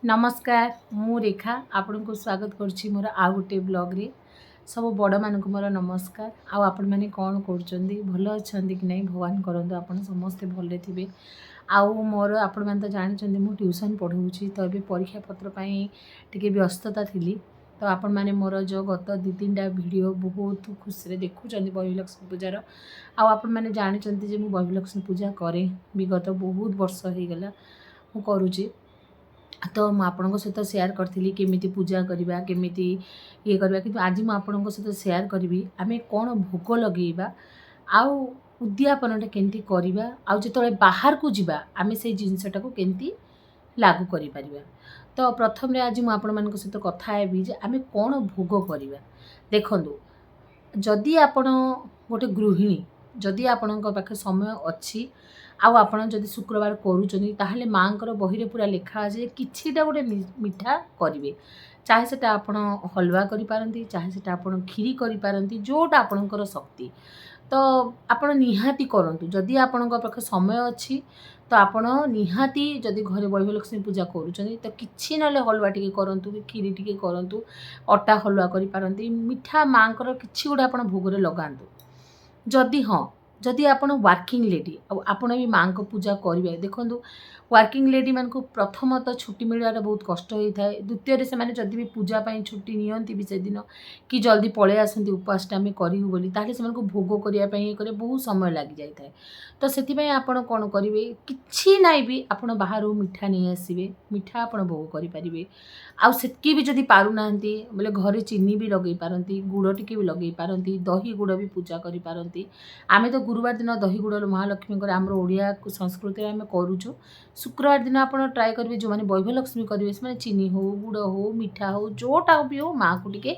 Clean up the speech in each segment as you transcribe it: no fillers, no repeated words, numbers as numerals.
नमस्कार मु रेखा आपण को स्वागत करुच्ची मोर आउ गोटे ब्लॉग रे सब बड़ मान मोर नमस्कार। आपण मैंने कौन कर भल अच्छा कि नहीं भगवान करंतु आपण समस्ते भले थे। आउ मोर आपण मैंने तो जानते मु ट्यूशन पढ़ाऊँगी तो ये परीक्षा पत्र टी व्यस्तता थी। तो आपण मैंने मोर जो गत 2-3टा वीडियो बहुत खुशी देखुं बहिलक्ष्मी पूजार आपण मैंने जानते मु बहिलक्ष्मी पूजा करे विगत बहुत वर्ष हो गला मु करुँची। तो मुझे आपण सहित सेयार करी केमी पूजा करवा केमी ये करवा कि आज मुझे आपण सहित सेयार करी आम कौन भोग लगेगा आउ उद्यापनटा केमती करवा आउ जो बाहर को जीवा आम से जिनसटा को केमती लागू करिपर। तो प्रथम आज मुझे आपण मान सहित कथा हेबी जे आम कौन भोग करवा। देखु जदि आपण गोटे गृहिणी जदि आपण पाखे समय अच्छी आउ आपण जदि शुक्रवार करूचनी ताहले माँकर बही पूरा लिखा जे किछिटा गोटे मिठा करेंगे चाहे से आपण हलवा करिपारंती चाहे से आपण खीरी करिपारंती जोटा आपणकर शक्ति। तो आपण निहाती करंतु जदि आपण पाखे समय अच्छी तो आपण निहाती जदि घरे बहिलक्ष्मी पूजा करूचनी तो किछि नले हलवा टिके करंतु कि खीरी टिके करंतु अटा हलवा करिपारंती मिठा माँकर किछि गोटे आपण भोगरे लगांतु। जदि हाँ जदि आपण वर्किंग लेडी आपण भी माँ को पूजा करेंगे देखो वर्किंग लेडी मान को प्रथम तो छुट्टी मिलवार बहुत कष्ट होता है। द्वितीय से मैंने जदि भी पूजापाई छुट्टी नियंती भी से दिन कि जल्दी पलि आसती उपासटा आम करूँ बोली ताहले से भोग करने करे बहुत समय लग जाए। तो से आपण कौन करेंगे कि ना भी आपण बाहर मिठा नहीं आसवे मिठा आप भोग करेंगे आउ सेतकी भी जदि पारुना बोले घरे चीनी भी लगे पारती गुड़ टिके भी लगे पारती दही गुड़ भी पूजा करी पारती। आमे तो गुरुवार दिन दही गुड़ महालक्ष्मी आमर ओडिया संस्कृति आम करुचु। शुक्रवार दिन आप ट्राए करेंगे जो मैंने बहिलक्ष्मी करेंगे से चीनी हो गुड़ हो मिठा हो जोटा भी हो माँ को टिके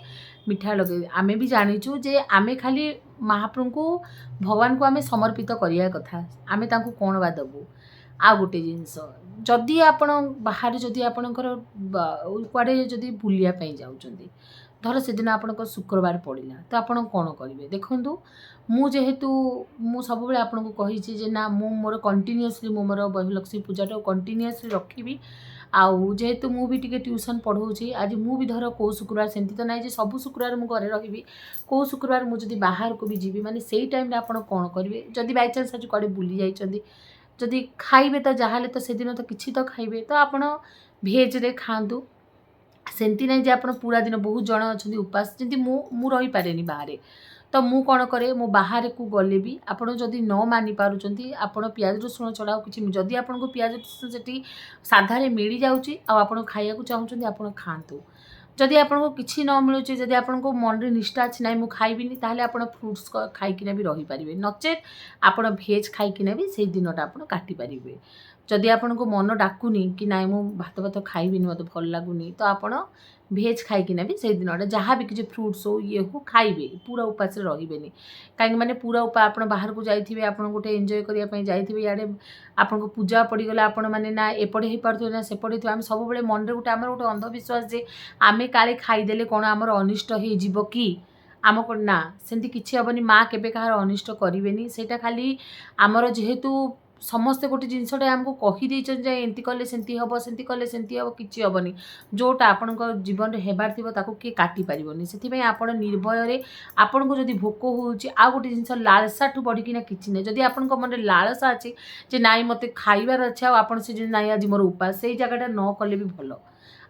मिठा लगे। आमे भी जानीचु जे आमे खाली महाप्रभु को भगवान को आमे समर्पित करिया कथा आमे तांको कौन बा दबू। आ गोटे जिनस जदि आपण बाहर जदि आपणकर कुआडे जदि बुलिया जाउचंदी धर से दिन आपणकर शुक्रवार पड़िला तो आपण कौन करेंगे देखु मु जेहेतु मु सब बेले आपन को कही जे ना मु मोर कंटिन्यूअसली मु मोर बहिलक्ष्मी पूजाटा कंटिन्यूअसली रखी आउ जेहेतु मु भी टिके ट्यूशन पढ़ाऊँगी आज मु भी धर कौ शुक्रवार सेमती तो ना सब शुक्रवार मु घरे रही कौ शुक्रवार मु जदि बाहर को भी जीवी माने सेई टाइम रे आपण कौन करेंगे जदि बाय चांस आज कुआडे बुली जाइछंदी जदि खाइबे तो जहाले तो से दिन तो किछि तो खाइबे तो आपण भेज रे खांतु सेमती ना जे आपण पूरा दिन बहुत जन अच्छा उपास जमी मु रही पारे बाहर। तो मु कौन करे मु बाहर को गले भी आपड़ जदि न मानि पारुचंती आपण पियाज रसुण छड़ा कि जदि आपन को पियाज रसुण सेठी साधारे मिल जाउची आ आपण खाइया को चाहूचंती आपण खांतु। जदि आपन को किछि न मिलुची जदि आपन को मन रे निष्ठा अछि नै मु खाइबिनी ताहले आपण फ्रूट्स खाइकिना भी रही पारिबे नचे आपण भेज खाइकिना भी से दिनटा आपण काटि पारिबे। जदि आपन को मन डाकुनी कि नाई मु भात भात खाइबिनी मते भल लागुनी तो आपण भेज खाइकिना भी से दिनटा जहाँ भी किसी फ्रूट्स हो ये हो खाइबे पूरा उपास रही कहीं माने पूरा उपाय आप बाहर को जाइए आप गोटे एंजॉय करने जाइए इे आपन को पूजा पड़गला आपण मैंने ना एपटे हो पारे ना सेपटे आम सब मन में गोटे आम गोटे अंधविश्वास जे आम काले खाईदे कौन आमर अनिष्ट हो कि आम को ना सेमती किसी हेनी माँ केबे कहार अनिष्ट करेनि सेटा खाली आमर जेहेतु समस्ते गोटे जिनसटा आमको कहीदे एमती कले सेमती हम सेमती कले सेमती हम कि हेनी जोटा आपण जीवन में हेबार थी किए काटि पारनि से आप निर्भय आपन को जदि भोक हो गोटे जिनस लालसा ठू बढ़िकी किसी ना जदि आपण मन लालसा अच्छे जे नाई मत खाइबार अच्छे आप नाई आज मोर उपास से जगह न कले भी भल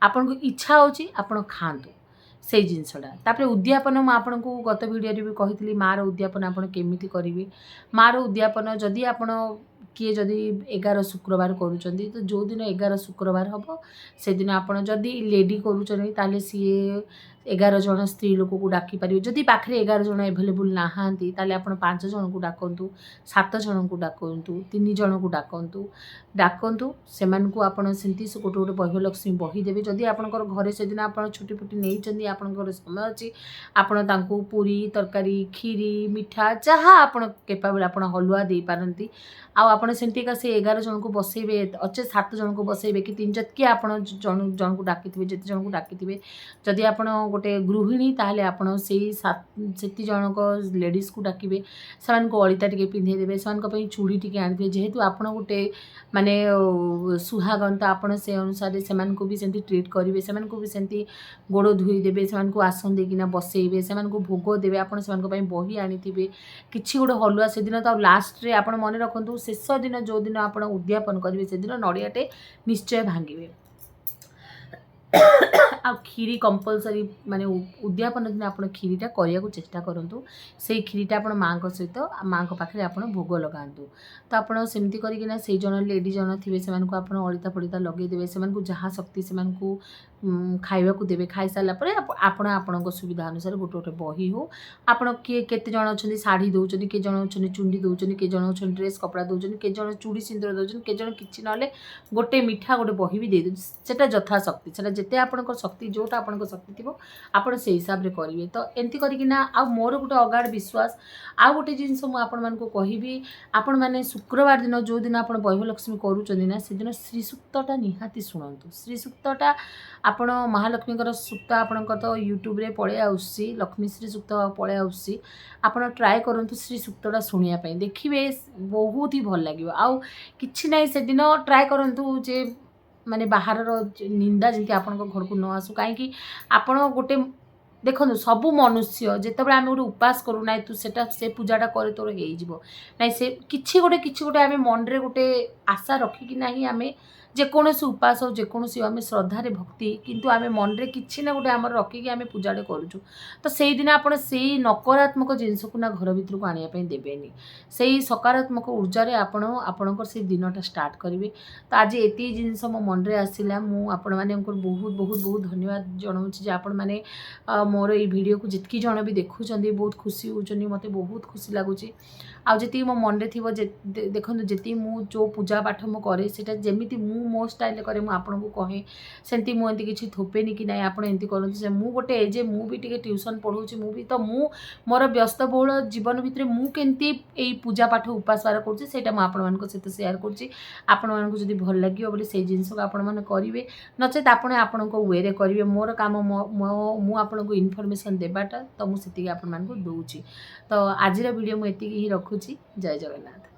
आपन को इच्छा होची आपण खातु से जिनसटा। तापर उद्यापन मुझे को गत वीडियो भी कही मार उद्यापन आप केमी करेंगे मार उद्यापन जदि आप किए जदि 11 शुक्रवार करूचंदी तो जो दिन 11 शुक्रवार हम से दिन आप जदि लेडी करूचंदी ताले सीए 11 जन स्त्री लोक को डाकी पारे जदि पाखे 11 जन एभेलेबुल नहांती ताले आप 5 जन को डाकंतु 7 जन को डाकंतु 3 जन को डाकंतु से आपड़ सेमती गोटे गोटे बहिलक्ष्मी बही देवे जदि आपंकर घरे से दिन आप छुट्टी फुट्टी नहीं आपंकर समय अच्छी आपण पूरी तरकारी खीरी मिठा जहाँ आप केपाबल आप हलुआ दे पारती आप सेमती से 11 जन को बसैबे अच्छे 7 जन को बसैबे कि 3 जत्की आप जन को डाकी जिते जन को डाकी जदि आप गोटे गृहिणी ताहले आपण सेति जनक लेडीज को डाकिबे सेमानको अळिता टिके पिंधे देबे सेमानको पई चूड़ी टिके आनिबे जेहेतु आपण गोटे माने सुहागन तो आपण से अनुसार सेमानको भी सेंती ट्रीट करिवे सेमानको भी सेंती गोड़ धोई देबे सेमानको आसन देकिना बसेइबे सेमानको भोग देबे आपण सेमानको पई बही आनिथिबे किछि गोटे हलुआ से दिन तो लास्ट रे आपण मन रखंतु शेष दिन जो दिन आपण उद्यापन करिवे से दिन नड़ियाटे निश्चय भांगिबे आ खीरी कंपलसरी माने उद्यापन दिन आप खीरीटा करने चेष्टा करूँ से खीरीटा आप माँ सहित माँ पाखे आप भोग लगातु तो आपड़ सेमती करना से जन लेडी जन थे से अलिता फलिता लगेदेवे से जहाँ शक्ति से खाइबा देवे खाई सारापर आपण सुविधा अनुसार गोटे गोटे बही हो आपड़ किए केते जन अच्छा शाढ़ी दौरान किए जन अच्छा चुंडी दौरान किए जन अच्छा ड्रेस कपड़ा दौरान किए जन चूड़ी सिंदूर दौरान किए जन कि ना गोटे मिठा गोटे बही भी दे देता यथाशक्ति से जिते आपण शक्ति जोटा आपण शक्ति थी आपड़ से हिसाब से करेंगे तो एमती करना आ मोर गोटे अगाध विश्वास आ गोटे जिनस मुझे कहबी आपण मैंने शुक्रवार दिन जो दिन आप वैभलक्ष्मी करूँ से दिन श्री सूक्तटा निहाती शुणु श्री सूक्तटा आपण महालक्ष्मी सूक्त आपणकर तो यूट्यूब रे पड़े आसी लक्ष्मी श्री सूक्त पड़े आसी आपण ट्राए करूँ श्री सूक्तटा शुणापी देखिए बहुत ही भल लगे आउ कि ना से दिन ट्राए करूँ जे माने बाहर निंदा जमी आपण घर को न आसू कहीं आपण गोटे देखो सबू मनुष्य जिते आम गोटे उपास करू ना तू से पूजाटा करे तोर हो ना से किसी गोटे आम मन रे गोटे आशा रखिकी ना आम जेकोसी उपास हो जेकोसी आम श्रद्धारे भक्ति किंतु आम मन रे किसी ना गोटे आम रखिकी आम पूजाटे करूँ तो से दिन आप नकारात्मक जिनस को ना घर भर को आने देवेनि से सकारात्मक ऊर्जा आपणकर से दिनटा स्टार्ट करेंगे तो आज एति जिनस मो मन रे आसला आपण मैंने बहुत बहुत बहुत धन्यवाद जनाऊँगी आपण मैंने मोर ये वीडियो को जितकी जन भी देखुं बहुत खुशी होती मत बहुत खुशी लगुच आती मो मन में थी देखो जी मु जो पूजा पाठ मुझे से जमी मो स्टाइल करे आपन को कहे सेमती मुझे किसी थोपेनि कि ना आप करते मु गोटे एजे मु भी टे ट्यूशन पढ़ाऊँ मु भी तो मु मोर व्यस्तबहुल जीवन भितर मुझे पूजा पाठ उपास बार करूँ सहित सेयार करुँच भल लगे बोली से जिनस को आपने नचेत आपण वे करेंगे मोर काम मुझे इनफर्मेशन देवाटा तो मुझे आप दूची तो आज वीडियो मुझे ही रखुची जय जगन्नाथ।